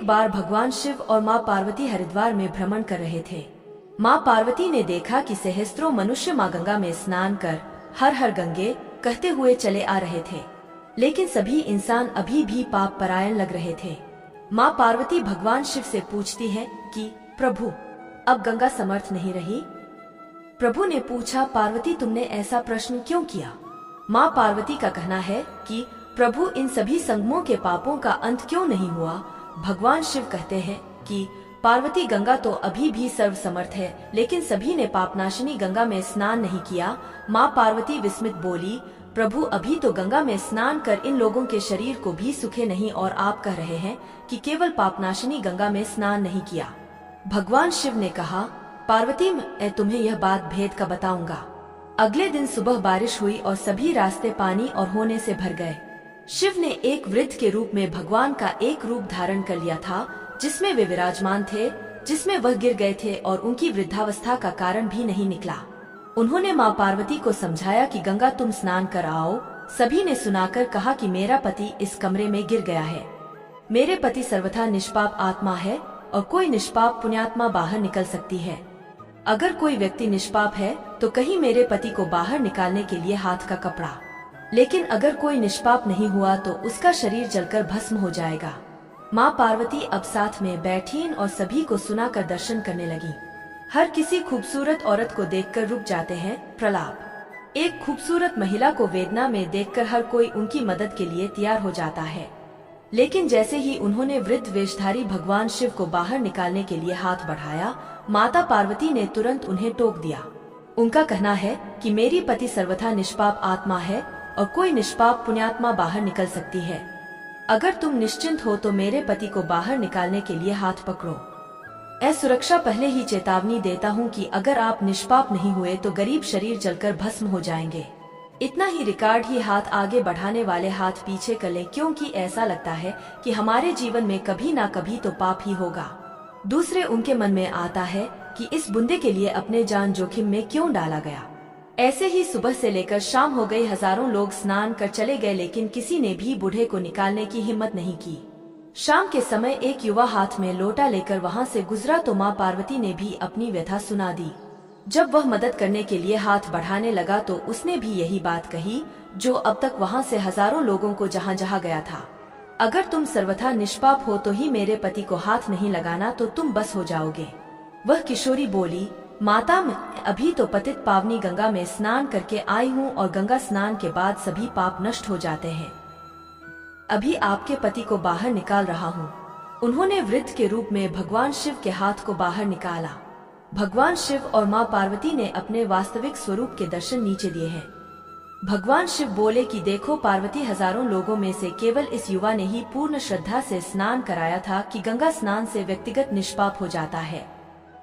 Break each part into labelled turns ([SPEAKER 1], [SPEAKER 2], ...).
[SPEAKER 1] एक बार भगवान शिव और माँ पार्वती हरिद्वार में भ्रमण कर रहे थे। माँ पार्वती ने देखा कि सहस्त्रों मनुष्य माँ गंगा में स्नान कर हर हर गंगे कहते हुए चले आ रहे थे, लेकिन सभी इंसान अभी भी पाप परायण लग रहे थे। माँ पार्वती भगवान शिव से पूछती है कि प्रभु, अब गंगा समर्थ नहीं रही? प्रभु ने पूछा, पार्वती तुमने ऐसा प्रश्न क्यों किया? माँ पार्वती का कहना है कि प्रभु, इन सभी संगमों के पापों का अंत क्यों नहीं हुआ? भगवान शिव कहते हैं कि पार्वती, गंगा तो अभी भी सर्वसमर्थ है, लेकिन सभी ने पापनाशिनी गंगा में स्नान नहीं किया। माँ पार्वती विस्मित बोली, प्रभु, अभी तो गंगा में स्नान कर इन लोगों के शरीर को भी सुखे नहीं और आप कह रहे हैं कि केवल पापनाशिनी गंगा में स्नान नहीं किया। भगवान शिव ने कहा, पार्वती, मैं तुम्हें यह बात भेद का बताऊंगा। अगले दिन सुबह बारिश हुई और सभी रास्ते पानी और होने से भर गए। शिव ने एक वृद्ध के रूप में भगवान का एक रूप धारण कर लिया था, जिसमें वे विराजमान थे, जिसमें वह गिर गए थे और उनकी वृद्धावस्था का कारण भी नहीं निकला। उन्होंने माँ पार्वती को समझाया कि गंगा, तुम स्नान कर आओ। सभी ने सुनाकर कहा कि मेरा पति इस कमरे में गिर गया है। मेरे पति सर्वथा निष्पाप आत्मा है और कोई निष्पाप पुण्यात्मा बाहर निकल सकती है। अगर कोई व्यक्ति निष्पाप है तो कहीं मेरे पति को बाहर निकालने के लिए हाथ का कपड़ा, लेकिन अगर कोई निष्पाप नहीं हुआ तो उसका शरीर जलकर भस्म हो जाएगा। माँ पार्वती अब साथ में बैठी और सभी को सुनाकर दर्शन करने लगी। हर किसी खूबसूरत औरत को देखकर रुक जाते हैं। प्रलाप। एक खूबसूरत महिला को वेदना में देखकर हर कोई उनकी मदद के लिए तैयार हो जाता है, लेकिन जैसे ही उन्होंने वृद्ध वेशधारी भगवान शिव को बाहर निकालने के लिए हाथ बढ़ाया, माता पार्वती ने तुरंत उन्हें टोक दिया। उनका कहना है कि मेरी पति सर्वथा निष्पाप आत्मा है और कोई निष्पाप पुण्यात्मा बाहर निकल सकती है। अगर तुम निश्चिंत हो तो मेरे पति को बाहर निकालने के लिए हाथ पकड़ो। ऐ सुरक्षा, पहले ही चेतावनी देता हूँ कि अगर आप निष्पाप नहीं हुए तो गरीब शरीर जलकर भस्म हो जाएंगे। इतना ही रिकॉर्ड ही हाथ आगे बढ़ाने वाले हाथ पीछे कर लें, क्योंकि ऐसा लगता है कि हमारे जीवन में कभी ना कभी तो पाप ही होगा। दूसरे उनके मन में आता है कि इस बुंदे के लिए अपने जान जोखिम में क्यों डाला गया। ऐसे ही सुबह से लेकर शाम हो गई, हजारों लोग स्नान कर चले गए, लेकिन किसी ने भी बूढ़े को निकालने की हिम्मत नहीं की। शाम के समय एक युवा हाथ में लोटा लेकर वहां से गुजरा तो माँ पार्वती ने भी अपनी व्यथा सुना दी। जब वह मदद करने के लिए हाथ बढ़ाने लगा तो उसने भी यही बात कही जो अब तक वहां से हजारों लोगों को जहां जहां गया था। अगर तुम सर्वथा निष्पाप हो तो ही मेरे पति को हाथ नहीं लगाना, तो तुम बस हो जाओगे। वह किशोरी बोली, माता, मैं अभी तो पतित पावनी गंगा में स्नान करके आई हूँ और गंगा स्नान के बाद सभी पाप नष्ट हो जाते हैं। अभी आपके पति को बाहर निकाल रहा हूँ। उन्होंने वृद्ध के रूप में भगवान शिव के हाथ को बाहर निकाला। भगवान शिव और माँ पार्वती ने अपने वास्तविक स्वरूप के दर्शन नीचे दिए हैं। भगवान शिव बोले कि देखो पार्वती, हजारों लोगों में से केवल इस युवा ने ही पूर्ण श्रद्धा से स्नान कराया था कि गंगा स्नान से व्यक्तिगत निष्पाप हो जाता है।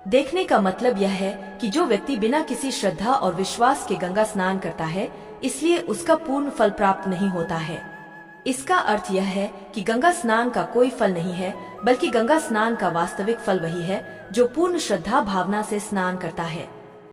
[SPEAKER 1] देखने का मतलब यह है कि जो व्यक्ति बिना किसी श्रद्धा और विश्वास के गंगा स्नान करता है, इसलिए उसका पूर्ण फल प्राप्त नहीं होता है। इसका अर्थ यह है कि गंगा स्नान का कोई फल नहीं है, बल्कि गंगा स्नान का वास्तविक फल वही है जो पूर्ण श्रद्धा भावना से स्नान करता है।